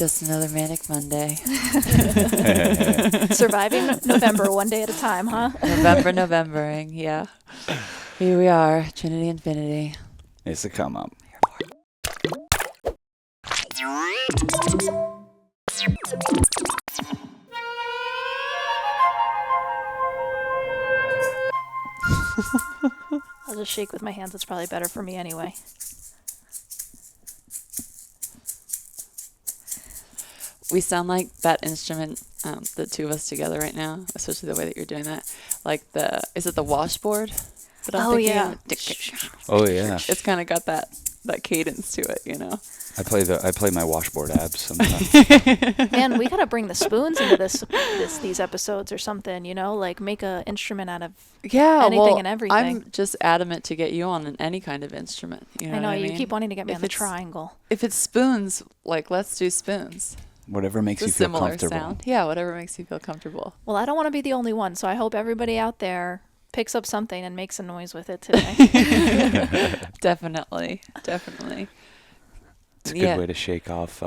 Just another manic Monday. Surviving November one day at a time, huh? Novembering, yeah. Here we are, Trinity Infinity. It's a come up. I'll just shake with my hands. It's probably better for me anyway. We sound like that instrument, the two of us together right now, especially the way that you're doing that. Like is it the washboard? That I'm thinking yeah. of? Oh yeah. It's kind of got that cadence to it, you know. I play my washboard abs sometimes. Man, we gotta bring the spoons into these episodes or something, you know, like make a instrument out of anything and everything. I'm just adamant to get you on any kind of instrument. You know I know what I you mean? keep wanting to get me on the triangle. If it's spoons, like let's do spoons. Whatever makes It's you a feel similar comfortable. sound. Yeah, whatever makes you feel comfortable. Well, I don't want to be the only one, so I hope everybody out there picks up something and makes a noise with it today. Definitely. It's a good way to shake off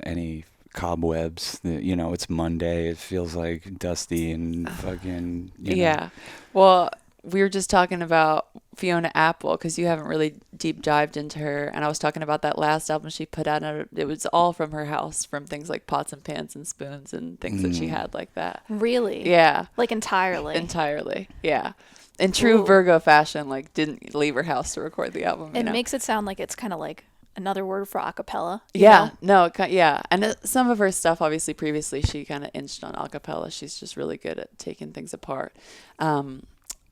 any cobwebs. You know, it's Monday. It feels like dusty and fucking. Yeah. Well, we were just talking about Fiona Apple because you haven't really deep dived into her. And I was talking about that last album she put out. And it was all from her house, from things like pots and pans and spoons and things that she had like that. Really? Yeah. Like entirely? Entirely. Yeah. In true Virgo fashion, like didn't leave her house to record the album. It makes it sound like it's kind of like another word for acapella. Yeah, yeah. And some of her stuff, obviously, previously, she kind of inched on acapella. She's just really good at taking things apart.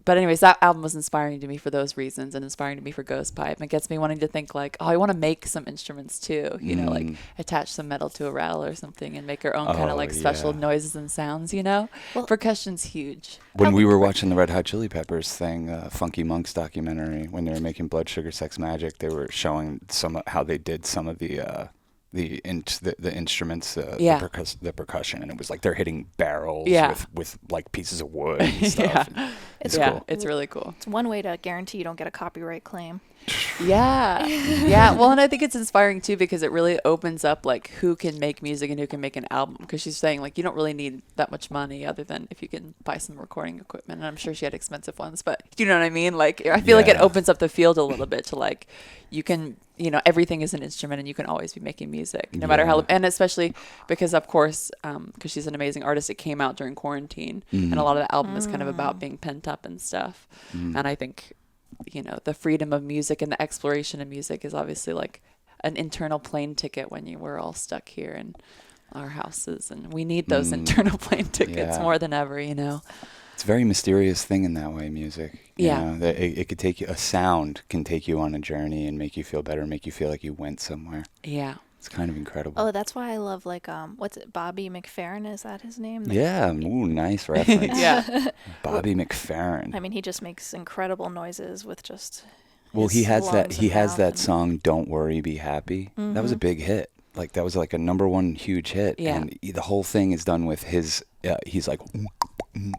But anyways, that album was inspiring to me for those reasons and inspiring to me for Ghost Pipe. It gets me wanting to think like, I want to make some instruments too, you know, like attach some metal to a rattle or something and make our own kind of like special noises and sounds, you know? Well, percussion's huge. When we were watching the Red Hot Chili Peppers thing, Funky Monk's documentary, when they were making Blood Sugar Sex Magic, they were showing how they did some of the instruments, the percussion, and it was like they're hitting barrels with like pieces of wood and stuff. It's cool. It's really cool. It's one way to guarantee you don't get a copyright claim. Yeah. Well, and I think it's inspiring too because it really opens up like who can make music and who can make an album. Because she's saying like you don't really need that much money other than if you can buy some recording equipment. And I'm sure she had expensive ones, but you know what I mean? Like I feel like it opens up the field a little bit to like you can, you know, everything is an instrument and you can always be making music no matter how. And especially because of course, because she's an amazing artist, it came out during quarantine, and a lot of the album is kind of about being pent up and stuff. And I think, you know, the freedom of music and the exploration of music is obviously like an internal plane ticket when we're all stuck here in our houses, and we need those internal plane tickets more than ever, you know. It's a very mysterious thing in that way, music. You know, it could take you, a sound can take you on a journey and make you feel better, make you feel like you went somewhere. Yeah. It's kind of incredible. Oh, that's why I love like what's it? Bobby McFerrin, is that his name? Yeah, ooh, nice reference. Yeah. Bobby McFerrin. I mean, he just makes incredible noises with just. Well, he has that song "Don't Worry, Be Happy." Mm-hmm. That was a big hit. Like that was like a #1 huge hit. Yeah. And the whole thing is done with his. He's like.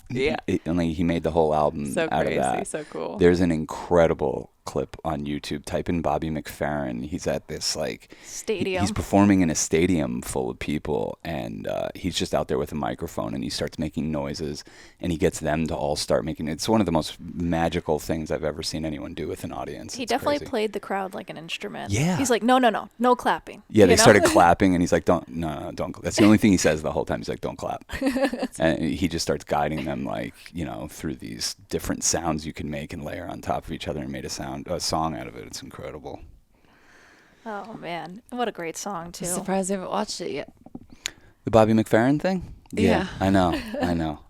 Yeah. And like, he made the whole album so out crazy, of that. So cool. There's an incredible clip on YouTube. Type in Bobby McFerrin. He's at this like stadium. He's performing in a stadium full of people, and he's just out there with a microphone, and he starts making noises, and he gets them to all start making. It's one of the most magical things I've ever seen anyone do with an audience. He definitely played the crowd like an instrument. Yeah. He's like, no clapping. Yeah, they started clapping, and he's like, don't. That's the only thing he says the whole time. He's like, don't clap. And he just starts guiding them, like, you know, through these different sounds you can make and layer on top of each other, and made a song out of it. It's incredible. Oh man, what a great song too. I'm surprised I haven't watched it yet. The Bobby McFerrin thing? Yeah. I know.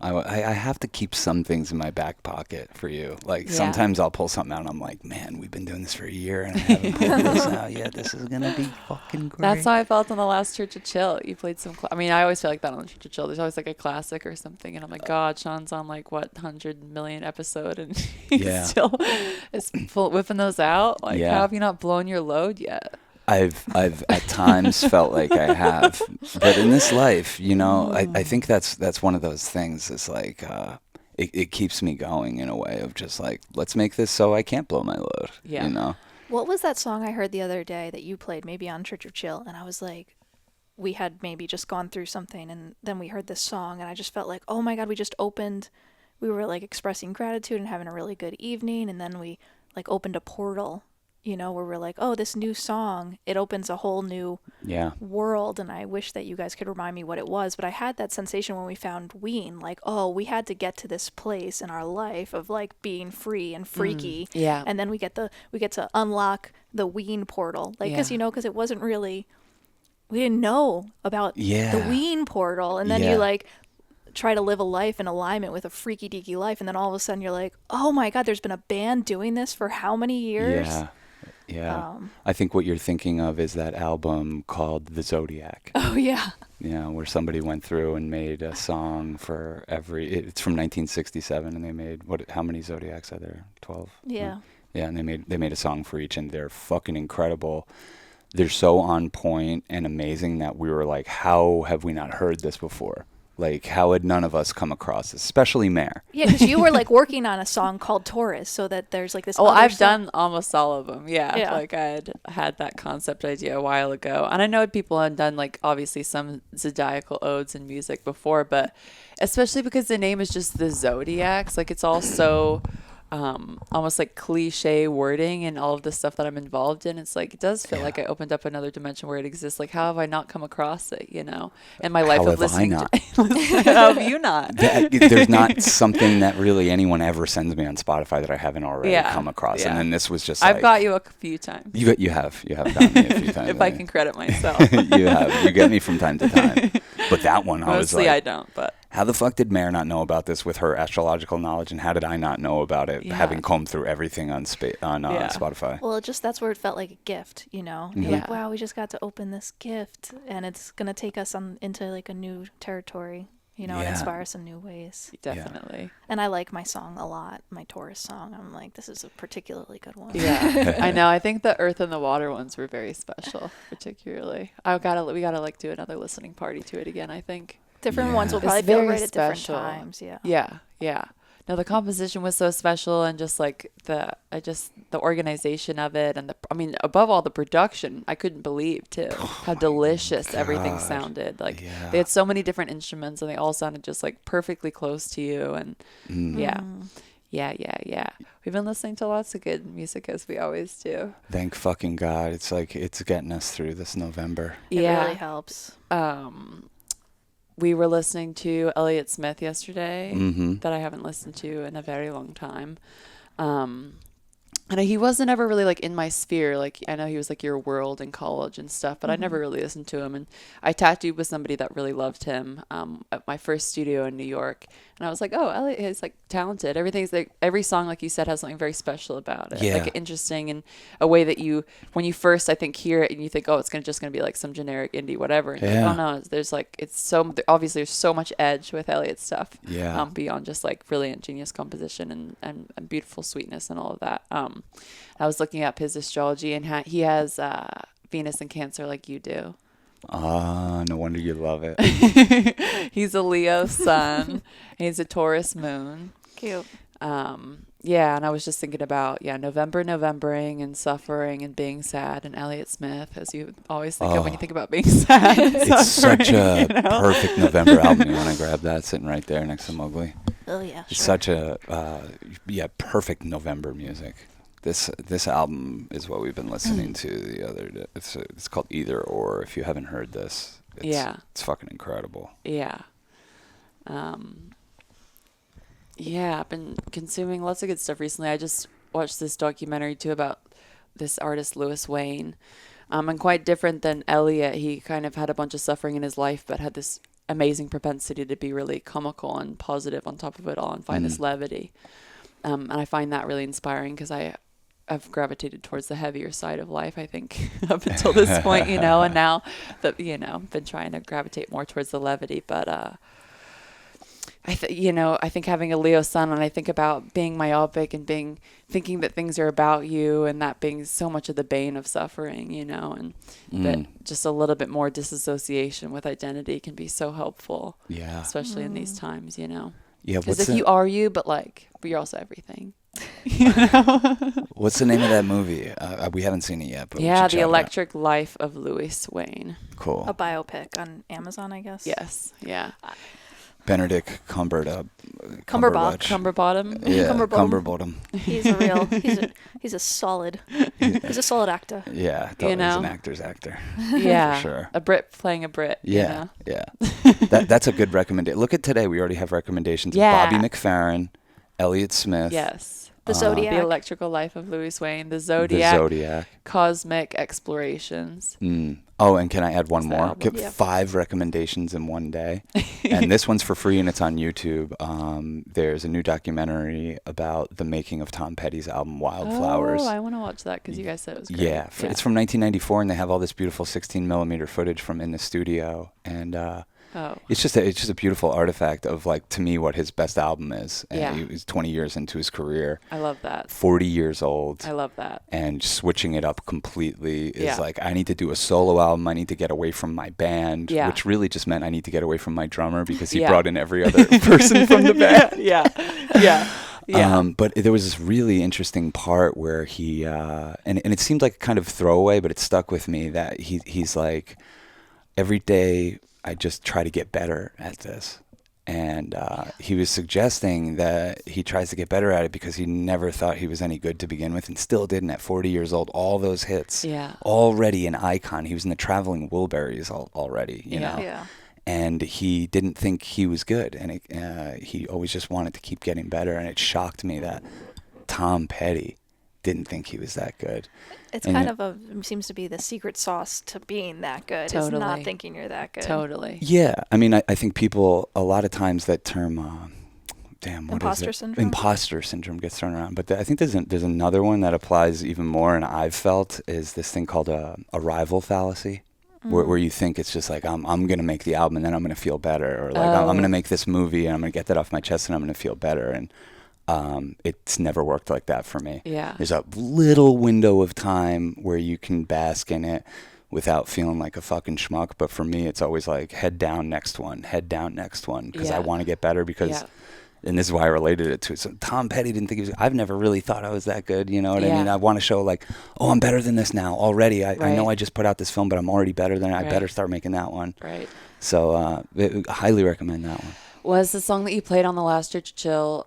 I have to keep some things in my back pocket for you. Like sometimes I'll pull something out and I'm like, man, we've been doing this for a year and I haven't pulled this out yet. This is going to be fucking great. That's how I felt on the last Church of Chill. You played some, I mean, I always feel like that on the Church of Chill. There's always like a classic or something. And I'm like, God, Sean's on like, 100 million episode and he's still is whipping those out. Like, how have you not blown your load yet? I've at times felt like I have, but in this life, you know, I think that's one of those things. It's like it keeps me going in a way of just like, let's make this so I can't blow my load. Yeah. You know. What was that song I heard the other day that you played, maybe on Church of Chill, and I was like, we had maybe just gone through something, and then we heard this song, and I just felt like, oh my God, we were like expressing gratitude and having a really good evening, and then we like opened a portal, where we're like, oh, this new song, it opens a whole new world. And I wish that you guys could remind me what it was, but I had that sensation when we found Ween, like, oh, we had to get to this place in our life of like being free and freaky. And then we get to unlock the Ween portal, like, because it wasn't really, we didn't know about the Ween portal, and then you like try to live a life in alignment with a freaky deaky life, and then all of a sudden you're like, oh my God, there's been a band doing this for how many years? I think what you're thinking of is that album called The Zodiac. Oh yeah. Where somebody went through and made a song for it's from 1967, and they made how many Zodiacs are there? 12. Yeah. And they made a song for each, and they're fucking incredible. They're so on point and amazing that we were like, how have we not heard this before? Like, how had none of us come across this, especially Mare? Yeah, because you were like working on a song called Taurus, so that there's like this. Oh, I've done almost all of them. Yeah, like I had that concept idea a while ago, and I know people had done like obviously some zodiacal odes in music before, but especially because the name is just the Zodiacs, like it's all so almost like cliche wording and all of the stuff that I'm involved in. It's like, it does feel like I opened up another dimension where it exists. Like, how have I not come across it, in my life of listening to how have you not? There's not something that really anyone ever sends me on Spotify that I haven't already come across. And then this was just I've got you a few times. You have gotten me a few times. If I can credit myself. You get me from time to time. But that one, I was like, I don't, but how the fuck did Mare not know about this with her astrological knowledge, and how did I not know about it having combed through everything on Spotify? Well, that's where it felt like a gift, You're like, wow, we just got to open this gift, and it's going to take us into like a new territory, and inspire us in new ways. Definitely. And I like my song a lot, my Taurus song. I'm like, this is a particularly good one. Yeah, I know. I think the Earth and the Water ones were very special, particularly. We gotta like do another listening party to it again, I think. Different ones will probably feel right at different times. Yeah. No, the composition was so special, and just like the organization of it, and above all, the production. I couldn't believe too how delicious everything sounded. Like they had so many different instruments, and they all sounded just like perfectly close to you. And yeah. We've been listening to lots of good music, as we always do. Thank fucking God. It's like it's getting us through this November. It really helps. We were listening to Elliott Smith yesterday that I haven't listened to in a very long time. And he wasn't ever really like in my sphere. Like, I know he was like your world in college and stuff, but I never really listened to him. And I tattooed with somebody that really loved him at my first studio in New York. And I was like, oh, Elliot is like talented. Everything's like, every song, like you said, has something very special about it. Like interesting in a way that when you first, I think, hear it and you think, oh, it's just going to be like some generic indie, whatever. And like, oh no, there's like, obviously there's so much edge with Elliot's stuff. Beyond just like brilliant, genius composition and beautiful sweetness and all of that. I was looking up his astrology, and he has Venus in Cancer like you do. No wonder you love it. He's a Leo sun. He's a Taurus moon. Cute. And I was just thinking about Novembering and suffering and being sad, and Elliott Smith, as you always think of when you think about being sad. It's such a perfect November album. You want to grab that, sitting right there next to Mowgli. Oh yeah, it's such a perfect November music. This album is what we've been listening to the other day. It's called Either Or. If you haven't heard this, it's fucking incredible. I've been consuming lots of good stuff recently. I just watched this documentary too about this artist Lewis Wayne, and quite different than Elliot. He kind of had a bunch of suffering in his life, but had this amazing propensity to be really comical and positive on top of it all, and find this levity. And I find that really inspiring, because I've gravitated towards the heavier side of life, I think, up until this point, and now that, been trying to gravitate more towards the levity. But I think having a Leo sun, and I think about being myopic and thinking that things are about you, and that being so much of the bane of suffering, and that just a little bit more disassociation with identity can be so helpful. Yeah. Especially in these times, Yeah. Because if you are you, but you're also everything. What's the name of that movie? We haven't seen it yet, but we Yeah, should The check it out. Electric Life of Louis Wayne. Cool. A biopic on Amazon, I guess. Yes. Yeah. Benedict Cumberbatch. Cumberbottom. Yeah, Cumberbottom. Cumberbottom. He's a real. He's a solid. He's a solid actor. Yeah, You he's know? an actor's actor. Yeah. For sure. A Brit playing a Brit. Yeah, You know? yeah. That's a good recommendation. Look at today. We already have recommendations Yeah. of Bobby McFerrin, Elliott Smith. Yes. The Zodiac. The Electrical Life of Louis Wayne. The The Zodiac. Zodiac. Cosmic Explorations. Oh, and can I add one What's the more? album? Get Yeah. 5 recommendations in one day. And this one's for free and it's on YouTube. There's a new documentary about the making of Tom Petty's album Wildflowers. Oh, I want to watch that because you guys said it was great. Yeah, it's from 1994 and they have all this beautiful 16 millimeter footage from in the studio. And it's just a beautiful artifact of, like, to me, what his best album is. And Yeah. he was 20 years into his career, I love that. 40 years old. I love that. And switching it up completely is Yeah. like, I need to do a solo album. I need to get away from my band, Yeah. which really just meant I need to get away from my drummer because he Yeah. brought in every other person from the band. Yeah. Yeah. Yeah. But there was this really interesting part where he, and it seemed like a kind of throwaway, but it stuck with me that he's like, every day I just try to get better at this. And he was suggesting that he tries to get better at it because he never thought he was any good to begin with and still didn't at 40 years old. All those hits, Yeah. already an icon. He was in the Traveling Wilburys already, you Yeah. know. Yeah. And he didn't think he was good. And he always just wanted to keep getting better. And it shocked me that Tom Petty didn't think he was that good. It's And kind of seems to be the secret sauce to being that good. Is Totally. not thinking you're that good. Totally. Yeah, I mean, I think people, a lot of times that term, what Imposter is it? syndrome? Imposter syndrome gets thrown around. But I think there's another one that applies even more, and I've felt, is this thing called a arrival fallacy, where you think it's just like, I'm going to make the album and then I'm going to feel better, or like, I'm going to make this movie and I'm going to get that off my chest and I'm going to feel better. And it's never worked like that for me. Yeah. There's a little window of time where you can bask in it without feeling like a fucking schmuck. But for me, it's always like head down, next one, because I Yeah. want to get better because, Yeah. and this is why I related it to. So Tom Petty didn't think he was, I've never really thought I was that good. You know what I Yeah. mean? I want to show like, oh, I'm better than this now already. I know Right. I just put out this film, but I'm already better than it. I Right. better start making that one. Right. So highly recommend that one. Was the song that you played on the last Church Chill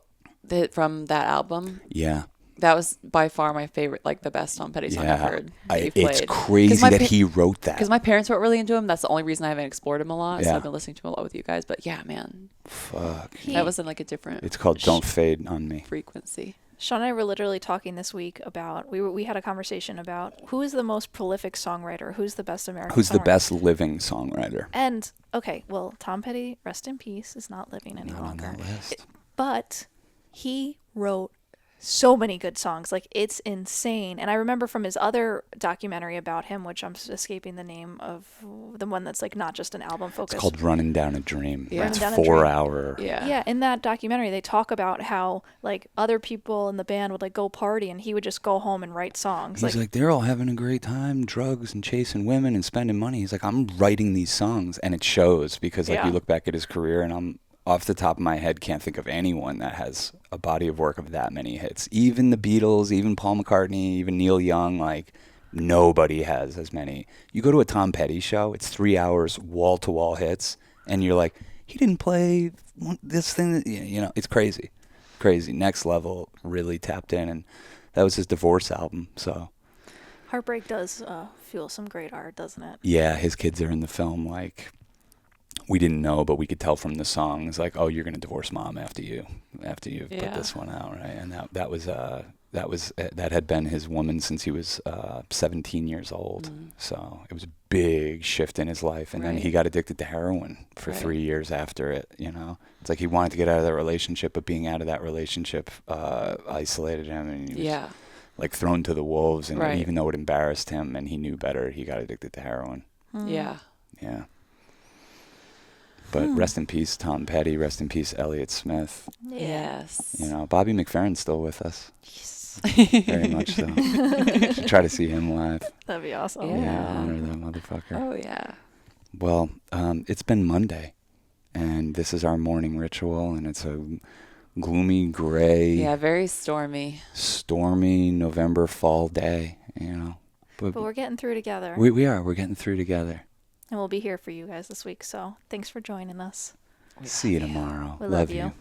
from that album? Yeah. That was by far my favorite, like the best Tom Petty song I've heard. that you've It's played. crazy my that pa- he wrote that. Because my parents weren't really into him. That's the only reason I haven't explored him a lot. So Yeah. I've been listening to him a lot with you guys. But yeah, man, Fuck. that was in like a different It's called Don't Fade on Me. frequency. Sean and I were literally talking this week about we had a conversation about who is the most prolific songwriter, who's the best American Who's the songwriter. best living songwriter? And okay, well, Tom Petty, rest in peace, is not living any Not on longer. that list. But he wrote so many good songs. Like, it's insane. And I remember from his other documentary about him, which I'm escaping the name of, the one that's like not just an album focus. It's called Running Down a Dream. Yeah. It's Running Down a 4 Dream. hour. Yeah. Yeah, in that documentary, they talk about how like other people in the band would like go party, and he would just go home and write songs. He's like, they're all having a great time, drugs and chasing women and spending money. He's like, I'm writing these songs, and it shows because like Yeah. you look back at his career, and I'm off the top of my head can't think of anyone that has a body of work of that many hits. Even the Beatles, even Paul McCartney, even Neil Young, like nobody has as many. You go to a Tom Petty show, it's 3 hours wall to wall hits, and you're like, he didn't play this thing. You know, it's crazy, next level. Really tapped in, and that was his divorce album. So. Heartbreak does fuel some great art, doesn't it? Yeah, his kids are in the film. Like, we didn't know, but we could tell from the songs. Like, oh, you're gonna divorce mom after you put Yeah. this one out, right? And that had been his woman since he was 17 years old. So it was a big shift in his life. And then Right. he got addicted to heroin for Right. 3 years after it. You know, it's like he wanted to get out of that relationship, but being out of that relationship isolated him, and he was Yeah. like thrown to the wolves. And Right. even though it embarrassed him, and he knew better, he got addicted to heroin. Yeah. Yeah. But rest in peace, Tom Petty. Rest in peace, Elliott Smith. Yes. You know, Bobby McFerrin's still with us. Yes. Very much so. Should try to see him live. That'd be awesome. Yeah. Yeah, honor that motherfucker. Oh yeah. Well, it's been Monday, and this is our morning ritual, and it's a gloomy, gray, Yeah, very stormy. stormy November fall day, you know. But we're getting through together. We are. We're getting through together. And we'll be here for you guys this week. So thanks for joining us. See you tomorrow. We love you.